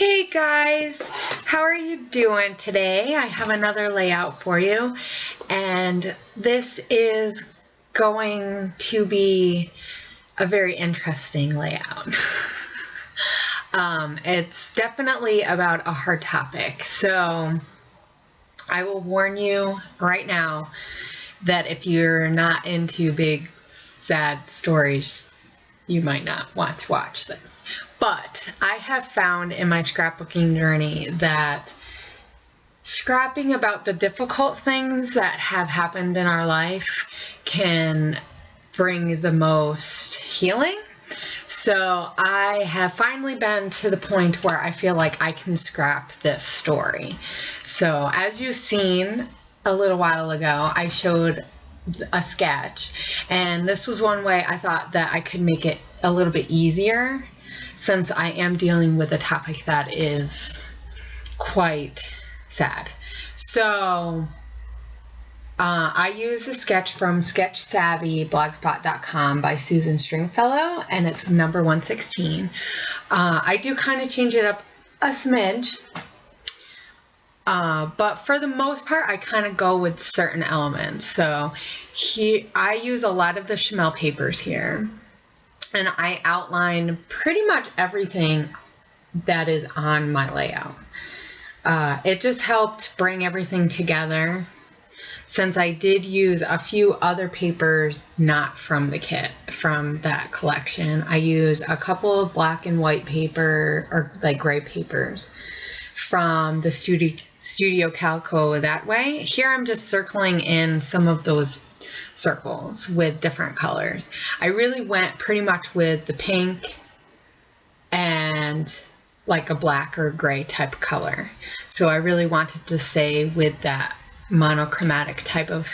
Hey guys, how are you doing today? I have another layout for you, and this is going to be a very interesting layout. It's definitely about a hard topic, so I will warn you right now that if you're not into big sad stories, you might not want to watch this. But I have found in my scrapbooking journey that scrapping about the difficult things that have happened in our life can bring the most healing. So I have finally been to the point where I feel like I can scrap this story. So as you've seen a little while ago, I showed a sketch, and this was one way I thought that I could make it a little bit easier, since I am dealing with a topic that is quite sad. So I use a sketch from sketchsavvyblogspot.com by Susan Stringfellow, and it's number 116. I do kind of change it up a smidge, but for the most part, I kind of go with certain elements. So I use a lot of the Chamel papers here, and I outline pretty much everything that is on my layout. It just helped bring everything together, since I did use a few other papers not from the kit, from that collection. I used a couple of black and white paper, or like gray papers, from the Studio Calico that way. Here I'm just circling in some of those circles with different colors. I really went pretty much with the pink and like a black or gray type color. So I really wanted to stay with that monochromatic type of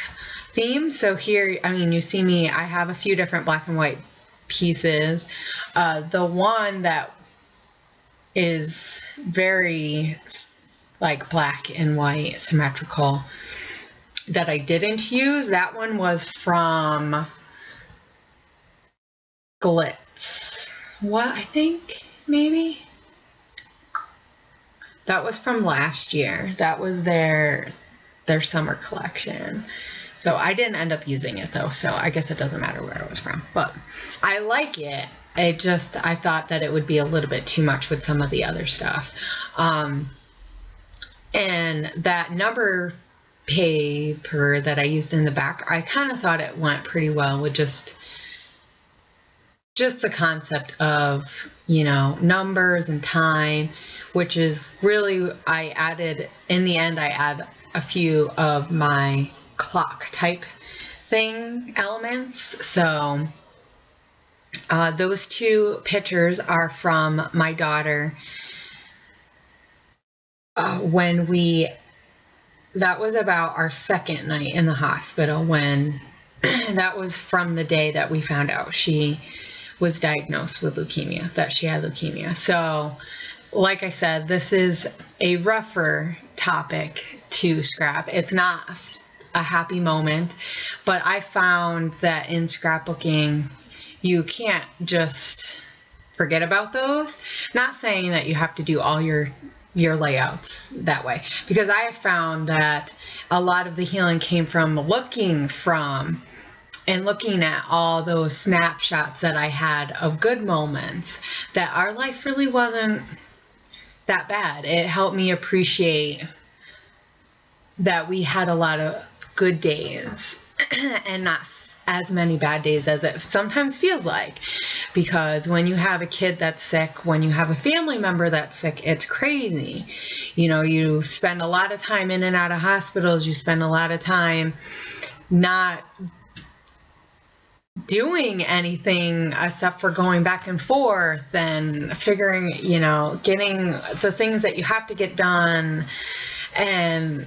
theme. So here, I mean, you see me, I have a few different black and white pieces. The one that is very like black and white symmetrical that I didn't use, that one was from Glitz. What, I think, maybe? That was from last year. That was their summer collection. So I didn't end up using it though, so I guess it doesn't matter where it was from. But I like it. I thought that it would be a little bit too much with some of the other stuff. And that number paper that I used in the back, I kind of thought it went pretty well with just the concept of, you know, numbers and time, which is really, I added, in the end, I add a few of my clock type thing elements. So those two pictures are from my daughter that was about our second night in the hospital, when that was from the day that we found out she was diagnosed with leukemia, that she had leukemia. So like I said, this is a rougher topic to scrap. It's not a happy moment, but I found that in scrapbooking, you can't just forget about those. Not saying that you have to do all your layouts that way, because I have found that a lot of the healing came from looking at all those snapshots that I had of good moments, that our life really wasn't that bad. It helped me appreciate that we had a lot of good days and not as many bad days as it sometimes feels like. Because when you have a kid that's sick, when you have a family member that's sick, it's crazy. You know, you spend a lot of time in and out of hospitals. You spend a lot of time not doing anything except for going back and forth and figuring, you know, getting the things that you have to get done. And,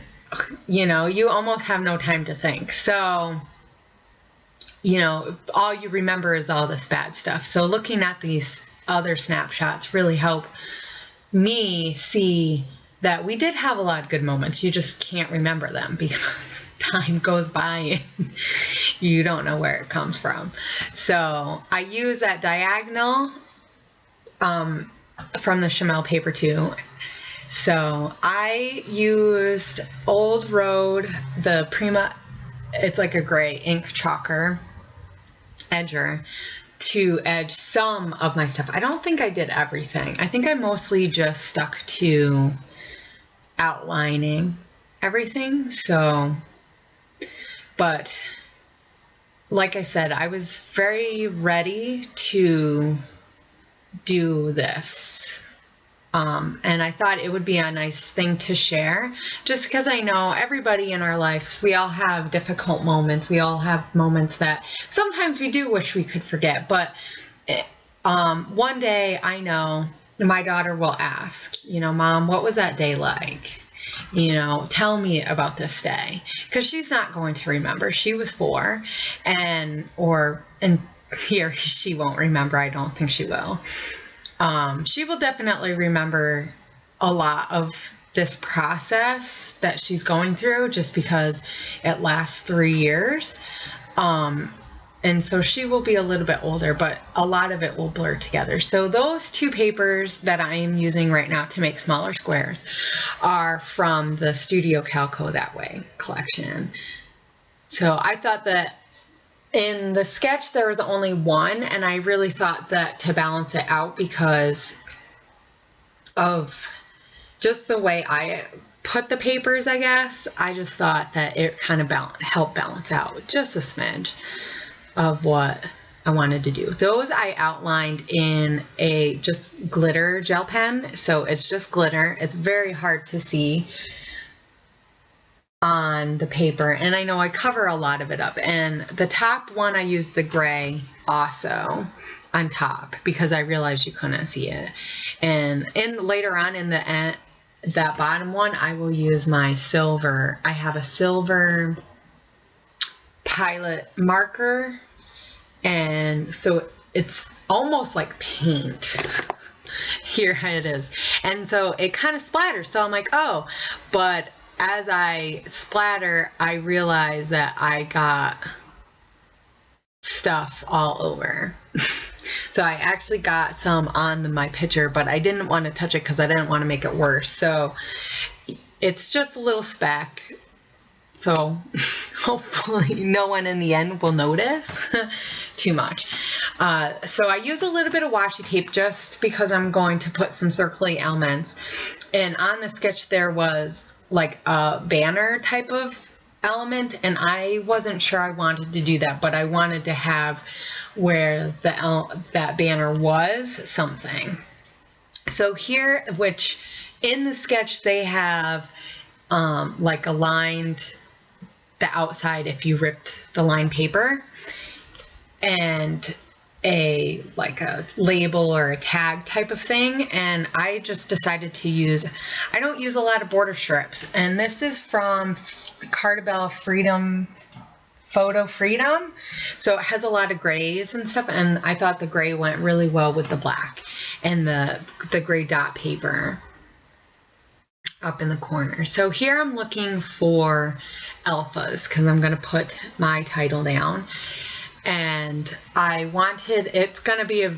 you know, you almost have no time to think. So, you know, all you remember is all this bad stuff. So looking at these other snapshots really help me see that we did have a lot of good moments. You just can't remember them because time goes by and you don't know where it comes from. So I use that diagonal from the Chamel paper too. So I used Old Road, the Prima, it's like a gray ink chalker edger, to edge some of my stuff. I don't think I did everything. I think I mostly just stuck to outlining everything. So, but like I said, I was very ready to do this. And I thought it would be a nice thing to share, just because I know everybody in our lives, we all have difficult moments. We all have moments that sometimes we do wish we could forget. But one day I know my daughter will ask, you know, Mom, what was that day like? You know, tell me about this day, because she's not going to remember. She was 4, and here she won't remember. I don't think she will. She will definitely remember a lot of this process that she's going through, just because it lasts 3 years. And so she will be a little bit older, but a lot of it will blur together. So those 2 papers that I am using right now to make smaller squares are from the Studio Calco That Way collection. So I thought that in the sketch there was only 1, and I really thought that to balance it out, because of just the way I put the papers, I guess, I just thought that it kind of helped balance out just a smidge of what I wanted to do. Those I outlined in a just glitter gel pen, so it's just glitter. It's very hard to see on the paper, and I know I cover a lot of it up. And the top one I used the gray also on top, because I realized you couldn't see it. And later on in the end, that bottom one, I will use my silver. I have a silver Pilot marker, and so it's almost like paint. Here it is. And so it kind of splatters, so I'm like, oh, but as I splatter, I realize that I got stuff all over. So I actually got some on my picture, but I didn't want to touch it because I didn't want to make it worse. So it's just a little speck. So hopefully no one in the end will notice too much. So I use a little bit of washi tape just because I'm going to put some circly elements. And on the sketch there was like a banner type of element, and I wasn't sure I wanted to do that, but I wanted to have where that banner was something. So here, which in the sketch they have like aligned the outside if you ripped the lined paper, and like a label or a tag type of thing. And I just decided to use, I don't use a lot of border strips, and this is from Cartabel Freedom Photo Freedom, so it has a lot of grays and stuff, and I thought the gray went really well with the black and the gray dot paper up in the corner. So here I'm looking for alphas because I'm going to put my title down, and I wanted, it's going to be a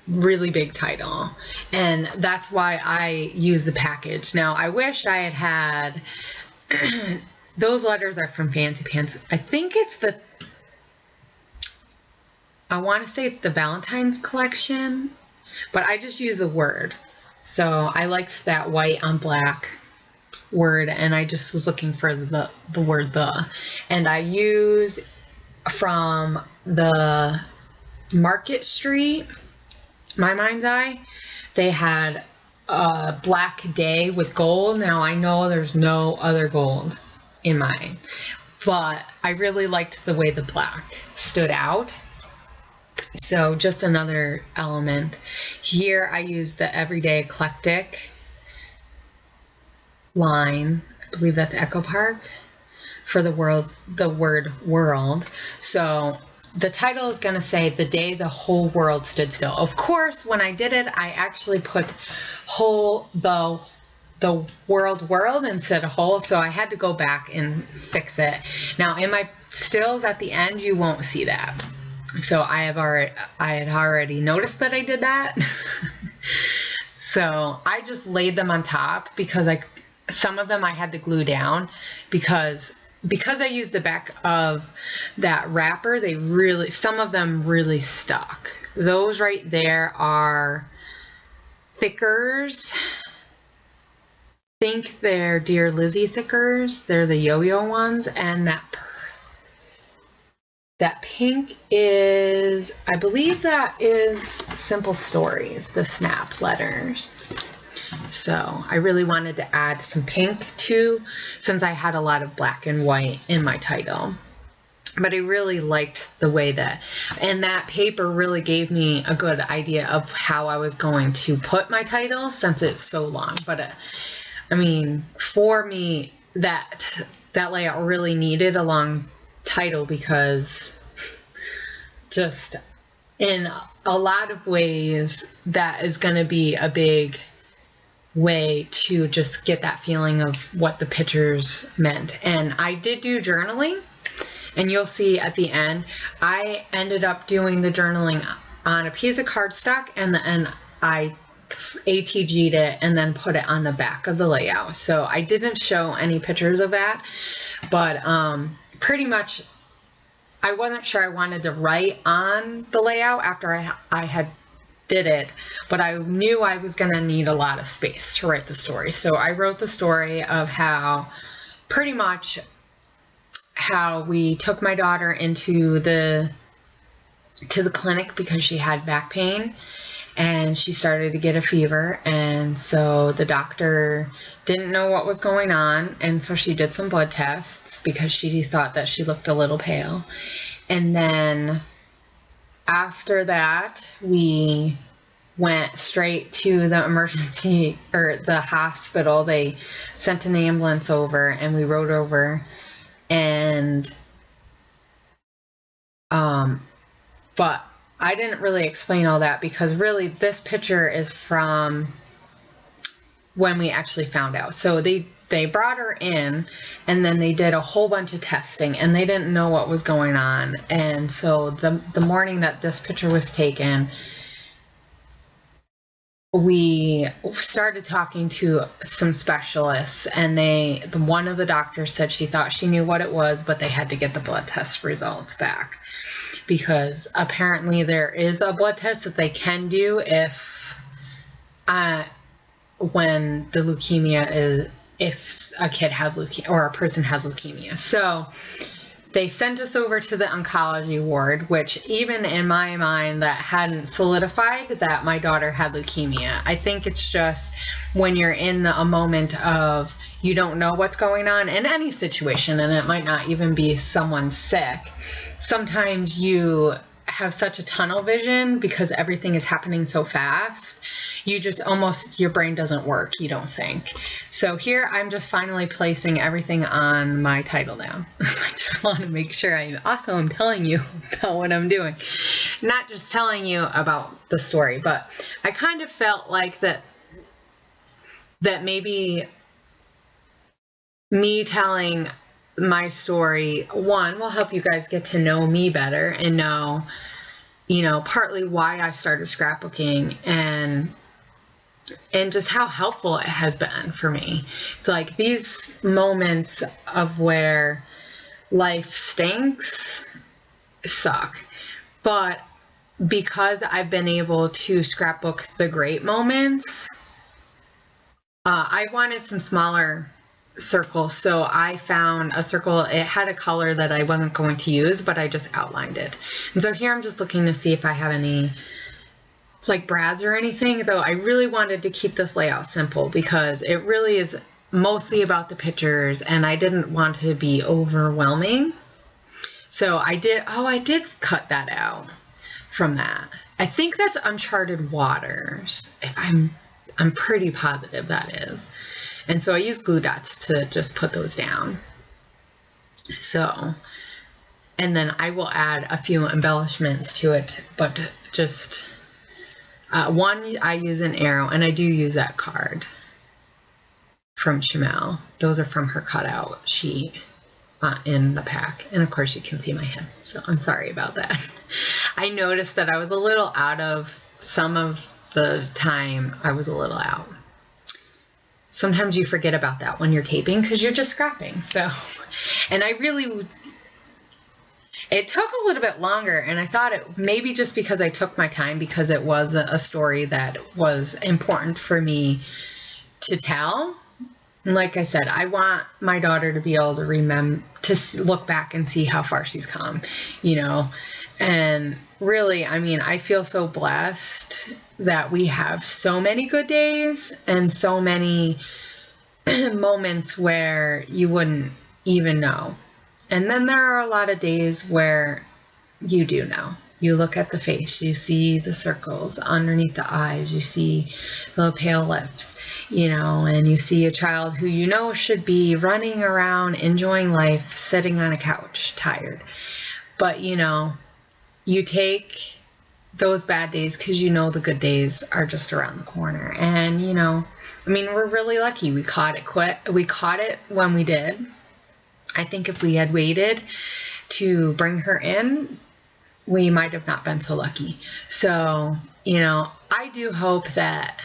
really big title, and that's why I use the package. Now I wish I had those letters are from Fancy Pants. I think it's I want to say it's the Valentine's collection, but I just use the word. So I liked that white on black word, and I just was looking for the word the. And I use from the Market Street, My Mind's Eye, they had a black day with gold. Now I know there's no other gold in mine, but I really liked the way the black stood out. So just another element. Here I use the Everyday Eclectic line. I believe that's Echo Park for the word world. So the title is going to say the day the whole world stood still. Of course, when I did it, I actually put the world instead of whole, so I had to go back and fix it. Now in my stills at the end, you won't see that. So I had already noticed that I did that. So I just laid them on top because some of them I had to glue down because I used the back of that wrapper, some of them really stuck. Those right there are thickers. I think they're Dear Lizzy thickers. They're the yo-yo ones, and that pink is, I believe that is Simple Stories, the snap letters. So I really wanted to add some pink too, since I had a lot of black and white in my title. But I really liked the way and that paper really gave me a good idea of how I was going to put my title since it's so long. But I mean, for me, that layout really needed a long title because just in a lot of ways, that is going to be a big way to just get that feeling of what the pictures meant. And I did do journaling, and you'll see at the end, I ended up doing the journaling on a piece of cardstock, and then I ATG'd it and then put it on the back of the layout. So I didn't show any pictures of that, but pretty much I wasn't sure I wanted to write on the layout after I had did it, but I knew I was going to need a lot of space to write the story. So I wrote the story of pretty much how we took my daughter to the clinic because she had back pain and she started to get a fever, and so the doctor didn't know what was going on, and so she did some blood tests because she thought that she looked a little pale. And then after that, we went straight to the emergency or the hospital. They sent an ambulance over, and we rode over, and but I didn't really explain all that because really this picture is from when we actually found out. So they brought her in, and then they did a whole bunch of testing, and they didn't know what was going on. And so the morning that this picture was taken, we started talking to some specialists, and one of the doctors said she thought she knew what it was, but they had to get the blood test results back because apparently there is a blood test that they can do when the leukemia is, if a kid has leukemia or a person has leukemia. So they sent us over to the oncology ward, which even in my mind that hadn't solidified that my daughter had leukemia. I think it's just when you're in a moment of you don't know what's going on in any situation, and it might not even be someone sick. Sometimes you have such a tunnel vision because everything is happening so fast. You just your brain doesn't work, you don't think. So here I'm just finally placing everything on my title now. I just want to make sure I'm telling you about what I'm doing. Not just telling you about the story, but I kind of felt like that maybe me telling my story, one, will help you guys get to know me better and know, partly why I started scrapbooking and just how helpful it has been for me. It's like these moments of where life stinks suck, but because I've been able to scrapbook the great moments, I wanted some smaller circles, so I found a circle. It had a color that I wasn't going to use, but I just outlined it. And so here I'm just looking to see if I have any like brads or anything, though I really wanted to keep this layout simple because it really is mostly about the pictures, and I didn't want to be overwhelming. So I did cut that out from that. I think that's Uncharted Waters. I'm pretty positive that is. And so I used glue dots to just put those down. So, and then I will add a few embellishments to it, but just one, I use an arrow, and I do use that card from Shimelle. Those are from her cutout sheet in the pack. And of course you can see my head, so I'm sorry about that. I noticed that I was a little out of some of the time I was a little out. Sometimes you forget about that when you're taping because you're just scrapping. So, and it took a little bit longer, and I thought it maybe just because I took my time because it was a story that was important for me to tell. And like I said, I want my daughter to be able to remember, to look back and see how far she's come, you know. And really, I mean, I feel so blessed that we have so many good days and so many moments where you wouldn't even know. And then there are a lot of days where you do know. You look at the face, you see the circles underneath the eyes, you see the pale lips, you know, and you see a child who you know should be running around, enjoying life, sitting on a couch, tired. But, you know, you take those bad days because you know the good days are just around the corner. And, you know, I mean, we're really lucky. We caught it when we did. I think if we had waited to bring her in, we might have not been so lucky. So, you know, I do hope that,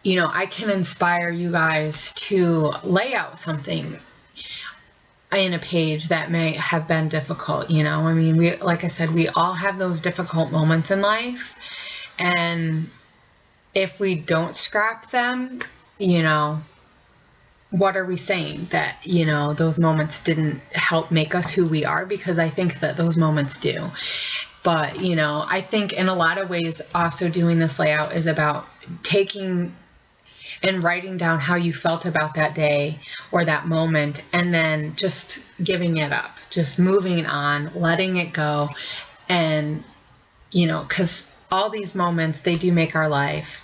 you know, I can inspire you guys to lay out something in a page that may have been difficult. You know, I mean, like I said, we all have those difficult moments in life. And if we don't scrap them, you know, what are we saying? That, you know, those moments didn't help make us who we are? Because I think that those moments do. But, you know, I think in a lot of ways also doing this layout is about taking and writing down how you felt about that day or that moment, and then just giving it up, just moving on, letting it go. And, you know, because all these moments, they do make our life.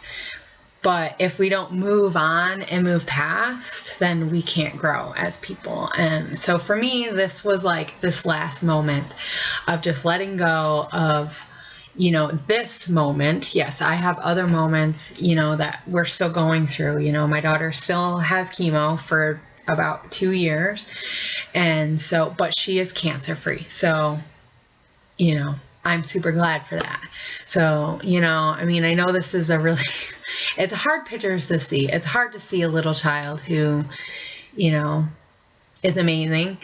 But if we don't move on and move past, then we can't grow as people. And so for me, this was like this last moment of just letting go of, you know, this moment. Yes, I have other moments, you know, that we're still going through. You know, my daughter still has chemo for about 2 years. And so, but she is cancer free. So, you know, I'm super glad for that. So, you know, I mean, I know this is it's hard pictures to see. It's hard to see a little child who, you know, is amazing.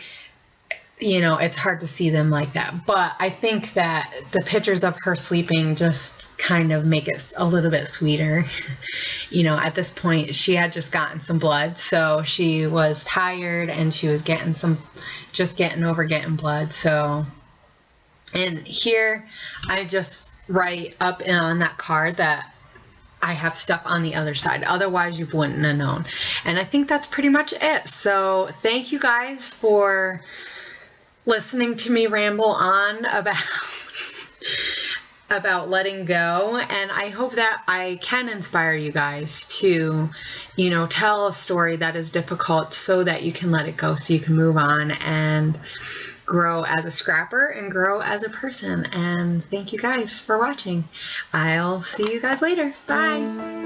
You know, it's hard to see them like that. But I think that the pictures of her sleeping just kind of make it a little bit sweeter. You know, at this point, she had just gotten some blood. So she was tired and she was getting over getting blood. So, and here I just write up on that card that I have stuff on the other side. Otherwise, you wouldn't have known. And I think that's pretty much it. So thank you guys for listening to me ramble on about letting go. And I hope that I can inspire you guys to, you know, tell a story that is difficult so that you can let it go, so you can move on and grow as a scrapper and grow as a person. And thank you guys for watching. I'll see you guys later. Bye.